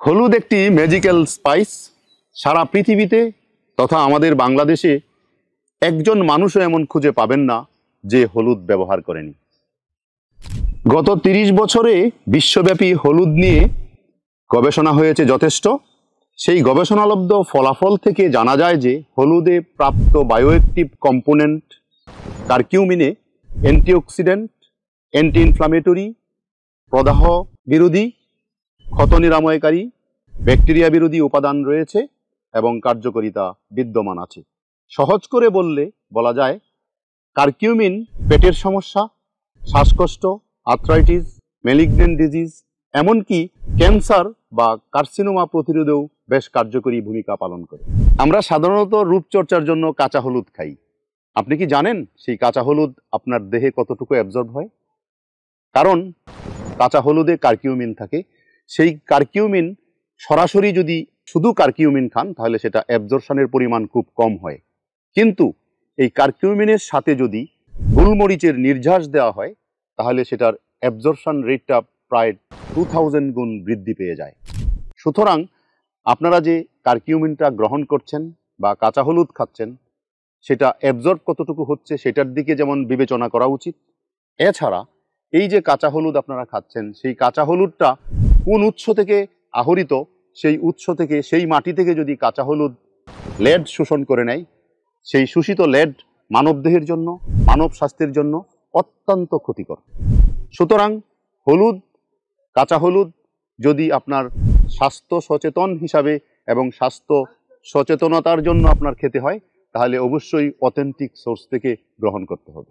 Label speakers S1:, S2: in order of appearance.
S1: হলুদ একটি magical spice. সারা পৃথিবীতে তথা আমাদের বাংলাদেশে একজন মানুষও এমন খুঁজে পাবেন না যে হলুদ ব্যবহার করেনি। গত 30 বছরে বিশ্বব্যাপী হলুদ নিয়ে গবেষণা হয়েছে যথেষ্ট। সেই গবেষণালব্ধ ফলাফল থেকে জানা যায় যে হলুদে প্রাপ্ত বায়োঅ্যাক্টিভ কম্পোনেন্ট কারকিউমিনে অ্যান্টিঅক্সিডেন্ট, অ্যান্টি ইনফ্লামেটরি, প্রদাহ বিরোধী, ক্ষত নিরাময়কারী, ব্যাকটেরিয়া বিরোধী উপাদান রয়েছে এবং কার্যকারিতা বিদ্যমান আছে। সহজ করে বলা যায় কারকিউমিন পেটের সমস্যা, শ্বাসকষ্ট, আর্থ্রাইটিস, ম্যালিগন্যান্ট ডিজিজ, এমনকি ক্যান্সার বা কার্সিনোমা প্রতিরোধেও বেশ কার্যকরী ভূমিকা পালন করে। আমরা সাধারণত রূপচর্চার জন্য কাঁচা হলুদ খাই। আপনি কি জানেন সেই কাঁচা হলুদ আপনার দেহে কতটুকু অ্যাবজর্ব হয়? কারণ কাঁচা হলুদে কারকিউমিন থাকে। সেই কারকিউমিন সরাসরি যদি শুধু কারকিউমিন খান তাহলে সেটা অ্যাবজর্পশনের পরিমাণ খুব কম হয়। কিন্তু এই কারকিউমিনের সাথে যদি গোলমরিচের নির্যাস দেওয়া হয় তাহলে সেটার অ্যাবজর্পশন রেটটা প্রায় 2000 গুণ বৃদ্ধি পেয়ে যায়। সুতরাং আপনারা যে কারকিউমিনটা গ্রহণ করছেন বা কাঁচা হলুদ খাচ্ছেন সেটা অ্যাবজর্ব কতটুকু হচ্ছে সেটার দিকে যেমন বিবেচনা করা উচিত। এছাড়া এই যে কাঁচা হলুদ আপনারা খাচ্ছেন সেই কাঁচা হলুদটা কোন উৎস থেকে আহরিত, সেই উৎস থেকে, সেই মাটি থেকে যদি কাঁচা হলুদ লেড শোষণ করে নেয়, সেই শোষিত লেড মানবদেহের জন্য, মানব স্বাস্থ্যের জন্য অত্যন্ত ক্ষতিকর। সুতরাং কাঁচা হলুদ যদি আপনার স্বাস্থ্য সচেতন হিসাবে এবং স্বাস্থ্য সচেতনতার জন্য আপনার খেতে হয় তাহলে অবশ্যই অথেন্টিক সোর্স থেকে গ্রহণ করতে হবে।